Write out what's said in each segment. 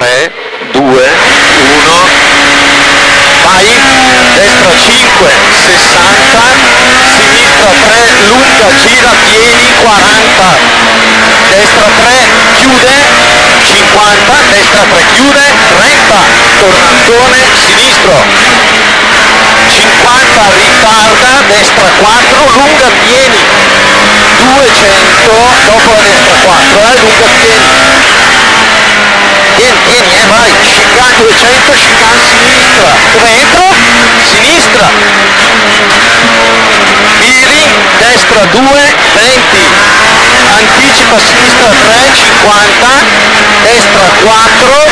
3, 2, 1, vai, destra 5, 60, sinistra 3, lunga, gira, pieni, 40, destra 3, chiude, 50, destra 3, chiude, 30, tornantone, sinistro, 50, ritarda, destra 4, lunga, pieni, 200, dopo la destra 4, lunga, pieni, vai, chicane 200, chicane sinistra, dove entro? Sinistra, giri, destra 2, 20, anticipa sinistra 3, 50, destra 4,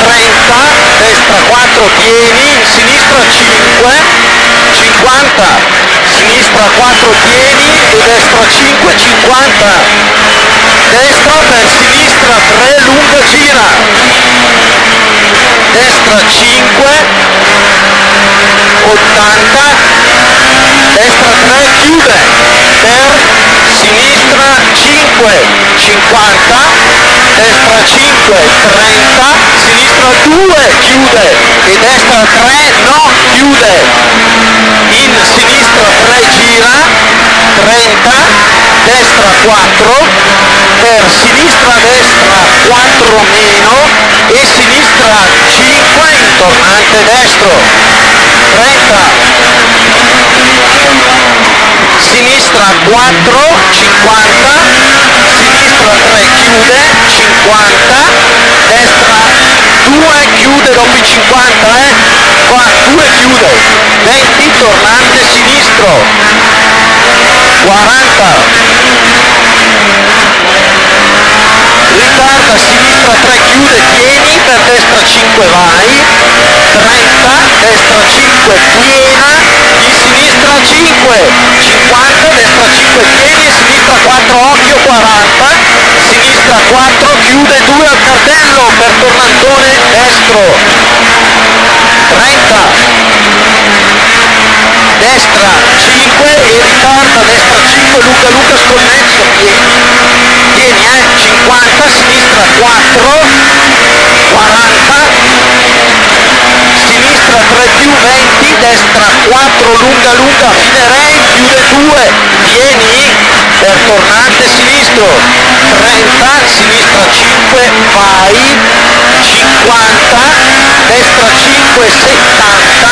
30, destra 4, pieni, sinistra 5, 50, sinistra 4, pieni e destra 5, 50, destra per sinistra 3, lunga, gira, destra 5, 80, destra 3, chiude, per sinistra 5, 50, destra 5, 30, sinistra 2, chiude e destra 3, no, chiude, in sinistra 3, gira, 30, destra 4, per sinistra destra 4 meno e sinistra 5 in tornante destro, 30, sinistra 4, 50, sinistra 3 chiude, 50, destra 2 chiude dopo i 50, qua 2 chiude, 20, tornante sinistro, 40, ritarda, sinistra 3 chiude, pieni, per destra 5 vai, 30, destra 5 piena, in sinistra 5, 50, destra 5 pieni e sinistra 4 occhio, 40, sinistra 4 chiude 2 al cartello per tornantone destro, 30, destra 5 e ritarda, destra 5, lunga lunga sconnesso, pieni, 50, sinistra 4, 40, sinistra 3 più 20, destra 4, lunga lunga, finerei, chiude 2, pieni, per tornante sinistro, 30, sinistra 5, vai, 50, destra 5, 70,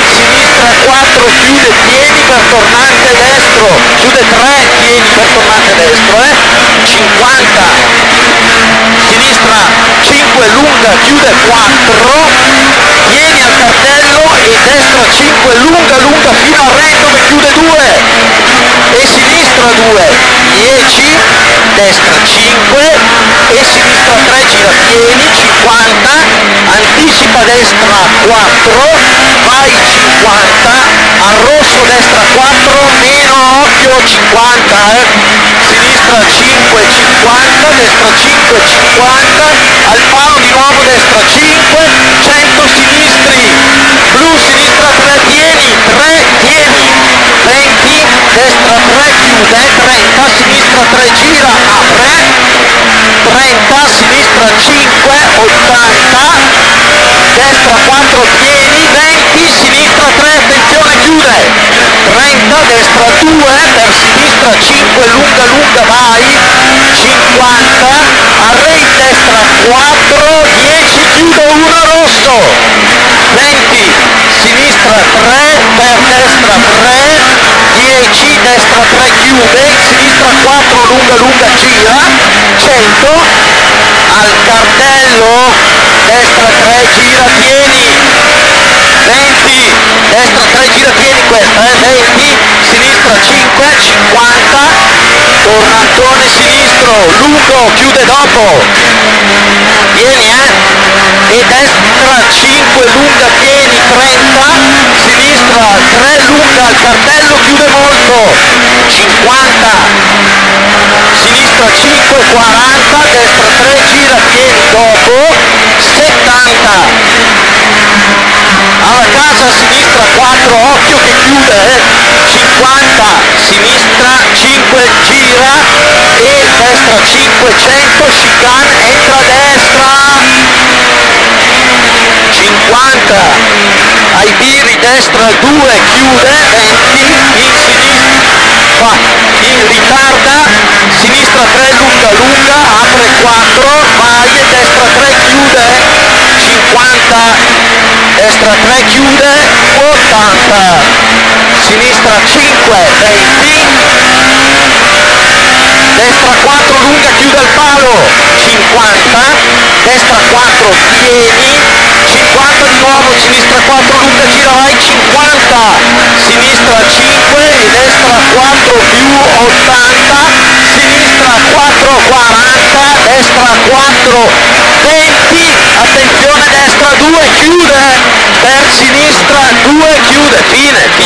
sinistra 4, chiude pieni per tornante destro, chiude 3, pieni per tornante destro, 50, sinistra 5, lunga, chiude 4, pieni al cartello e destra 5, lunga lunga fino al re dove chiude 2 e sinistra 2, 10, destra 5 e sinistra 3, gira pieni, 50, anticipa destra 4, vai 50, al rosso destra 4, meno occhio 50, sinistra 5, 50, destra 5, 50, al palo di nuovo destra 5, 100 sinistri, blu sinistra 3 pieni, 3 pieni, 20, destra 3 chiude, 30, sinistra 3 gira, apre, 30, sinistra 5, 80, destra 4 pieni, 20, sinistra 3, attenzione chiude, 30, destra 2, per sinistra 5, lunga lunga vai, 50, array destra 4, 10, chiude 1 rosso, 20, sinistra 3, per destra 3, 10, destra 3 chiude, sinistra 4, lunga lunga gira, 100, al cartello, destra 3 gira pieni, 20, destra 3 gira pieni questa, 20, sinistra 5, 50, tornantone sinistro, lungo, chiude dopo, pieni e destra 5, lunga pieni, 30, sinistra 3 lunga al cartello, chiude molto, 50, sinistra 5, 40, destra 3 gira pieni dopo, 70, alla casa sinistra 4, occhio che chiude, 50, sinistra 5 gira e destra 500, chicane, entra a destra, 2 chiude, 20, in sinistra, in ritarda, sinistra 3 lunga lunga, apre 4, vai, destra 3 chiude, 50, destra 3 chiude, 80, sinistra 5, 20, destra 4 lunga chiude al palo, 50, destra 4 pieni, 50 di nuovo, sinistra 4 lunga gira vai, 50, sinistra 5 e destra 4 più 80, sinistra 4 40, destra 4 20, attenzione destra 2 chiude, per sinistra 2 chiude, fine.